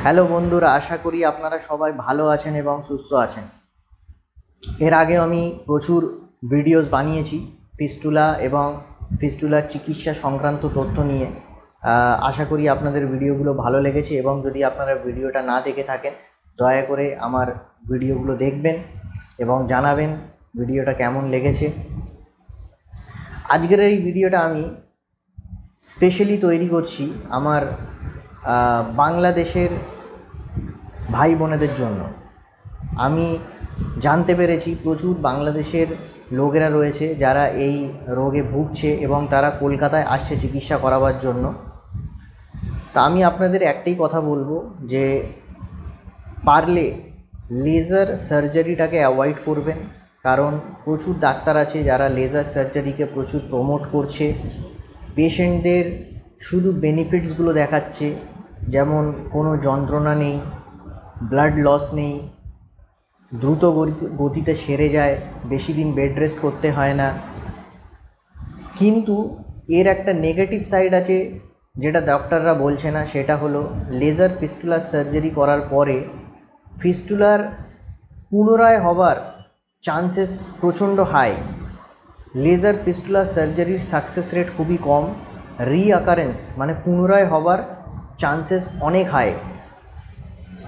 Hello বন্ধুরা, আশা করি আপনারা সবাই ভালো আছেন এবং সুস্থ আছেন। এর আগে আমি প্রচুর ভিডিওস বানিয়েছি ফিস্টুলা এবং ফিস্টুলার চিকিৎসা সংক্রান্ত তথ্য নিয়ে। আশা করি আপনাদের ভিডিওগুলো ভালো লেগেছে এবং যদি আপনারা ভিডিওটা না দেখে থাকেন দয়া করে আমার ভিডিওগুলো দেখবেন এবং জানাবেন ভিডিওটা কেমন লেগেছে। আজকের এই ভিডিওটা আমি স্পেশালি তৈরি করছি আমার বাংলাদেশের ভাই বোনেদের জন্য। আমি জানতে পেরেছি প্রচুর বাংলাদেশের লোকেরা রয়েছে যারা এই রোগে ভুগছে এবং তারা কলকাতায় আসছে চিকিৎসা করাবার জন্য। তা আমি আপনাদের একটাই কথা বলবো যে পারলে লেজার সার্জারিটাকে অ্যাভয়েড করবেন, কারণ প্রচুর ডাক্তার আছে যারা লেজার সার্জারিকে প্রচুর প্রমোট করছে। পেশেন্টদের শুধু বেনিফিটসগুলো দেখাচ্ছে, যেমন কোনো যন্ত্রণা নেই, ব্লাড লস নেই, দ্রুত গতিতে সেরে যায়, বেশি দিন বেড রেস্ট করতে হয় না। কিন্তু এর একটা নেগেটিভ সাইড আছে যেটা ডক্টররা বলছে না, সেটা হলো লেজার ফিস্টুলার সার্জারি করার পরে ফিস্টুলার পুনরায় হবার চান্সেস প্রচণ্ড হাই। লেজার ফিস্টুলার সার্জারির সাকসেস রেট খুবই কম, রিঅ্যাকারেন্স মানে পুনরায় হবার চান্সেস অনেক হাই।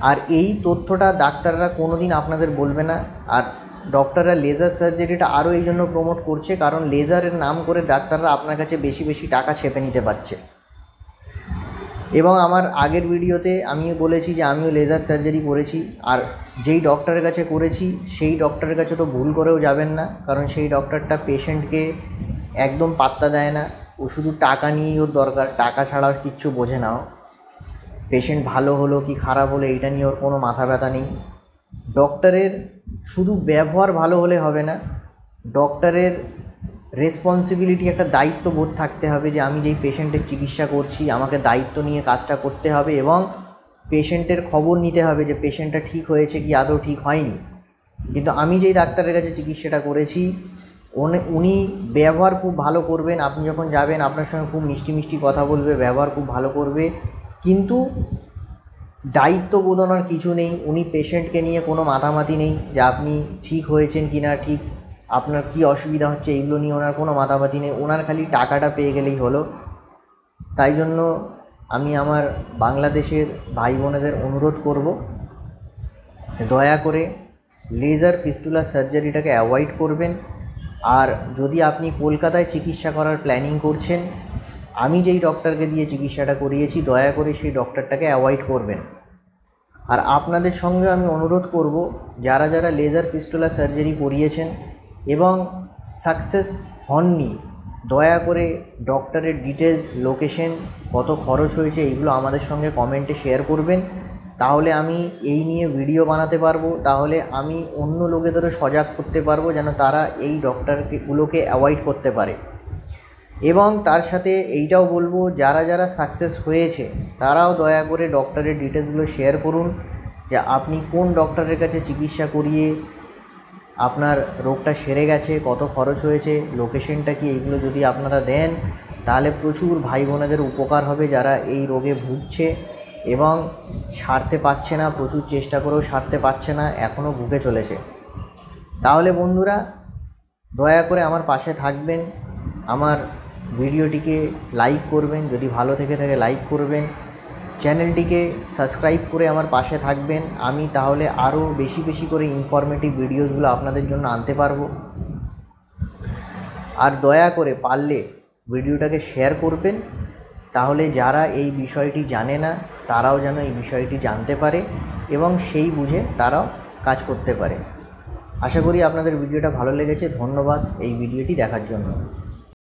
আর এই তথ্যটা ডাক্তাররা কোনো দিন আপনাদের বলবে না। আর ডক্টররা লেজার সার্জারিটা আরও এই জন্য প্রমোট করছে কারণ লেজারের নাম করে ডাক্তাররা আপনার কাছে বেশি বেশি টাকা ছেপে নিতে পারছে। এবং আমার আগের ভিডিওতে আমিও বলেছি যে আমিও লেজার সার্জারি করেছি, আর যেই ডক্টরের কাছে করেছি সেই ডক্টরের কাছে তো ভুল করেও যাবেন না, কারণ সেই ডক্টরটা পেশেন্টকে একদম পাত্তা দেয় না। ও শুধু টাকা নিয়েই ওর দরকার, টাকা ছাড়াও কিচ্ছু বোঝে না। পেশেন্ট ভালো হলো কি খারাপ হলো এইটা নিয়ে ওর কোনো মাথা ব্যথা নেই। ডক্টরের শুধু ব্যবহার ভালো হলে হবে না, ডক্টরের রেসপন্সিবিলিটি, একটা দায়িত্ববোধ থাকতে হবে যে আমি যেই পেশেন্টের চিকিৎসা করছি আমাকে দায়িত্ব নিয়ে কাজটা করতে হবে এবং পেশেন্টের খবর নিতে হবে যে পেশেন্টটা ঠিক হয়েছে কি আদৌ ঠিক হয়নি। কিন্তু আমি যেই ডাক্তারের কাছে চিকিৎসাটা করেছি উনি ব্যবহার খুব ভালো করবেন। আপনি যখন যাবেন আপনার সঙ্গে খুব মিষ্টি মিষ্টি কথা বলবে, ব্যবহার খুব ভালো করবে, কিন্তু দায়িত্ববোধ ওনার কিছু নেই। উনি পেশেন্টকে নিয়ে কোনো মাথামাতি নেই যে আপনি ঠিক হয়েছেন কি না, ঠিক আপনার কি অসুবিধা হচ্ছে এইগুলো নিয়ে ওনার কোনো মাথামাতি নেই। ওনার খালি টাকাটা পেয়ে গেলেই হলো। তাই জন্য আমি আমার বাংলাদেশের ভাই বোনেদের অনুরোধ করব, দয়া করে লেজার ফিস্টুলার সার্জারিটাকে অ্যাভয়েড করবেন। আর যদি আপনি কলকাতায় চিকিৎসা করার প্ল্যানিং করছেন, আমি যেই ডক্টরকে দিয়ে চিকিৎসাটা করিয়েছি দয়া করে সেই ডক্টরটাকে অ্যাভয়েড করবেন। আর আপনাদের সঙ্গে আমি অনুরোধ করব, যারা যারা লেজার ফিস্টুলা সার্জারি করিয়েছেন এবং সাকসেস হননি, দয়া করে ডক্টরের ডিটেলস, লোকেশন, কত খরচ হয়েছে এইগুলো আমাদের সঙ্গে কমেন্টে শেয়ার করবেন। তাহলে আমি এই নিয়ে ভিডিও বানাতে পারবো, তাহলে আমি অন্য লোকেদেরও সজাগ করতে পারবো যেন তারা এই ডক্টরগুলোকে অ্যাভয়েড করতে পারে। এবং তার সাথে এইটাও বলবো, যারা যারা সাকসেস হয়েছে তারাও দয়া করে ডক্টরের ডিটেলসগুলো শেয়ার করুন যে আপনি কোন ডক্টরের কাছে চিকিৎসা করিয়ে আপনার রোগটা সেরে গেছে, কত খরচ হয়েছে, লোকেশনটা কি, এইগুলো যদি আপনারা দেন তাহলে প্রচুর ভাই বোনেদের উপকার হবে যারা এই রোগে ভুগছে এবং সারতে পারছে না, প্রচুর চেষ্টা করেও সারতে পারছে না, এখনও ভুগে চলেছে। তাহলে বন্ধুরা দয়া করে আমার পাশে থাকবেন, আমার ভিডিওটিকে লাইক করবেন, যদি ভালো থেকে থাকে লাইক করবেন, চ্যানেলটিকে সাবস্ক্রাইব করে আমার পাশে থাকবেন। আমি তাহলে আরও বেশি বেশি করে ইনফরমেটিভ ভিডিওসগুলো আপনাদের জন্য আনতে পারবো। আর দয়া করে পারলে ভিডিওটাকে শেয়ার করবেন, তাহলে যারা এই বিষয়টি জানে না তারাও যেন এই বিষয়টি জানতে পারে এবং সেই বুঝে তারাও কাজ করতে পারে। আশা করি আপনাদের ভিডিওটা ভালো লেগেছে। ধন্যবাদ এই ভিডিওটি দেখার জন্য।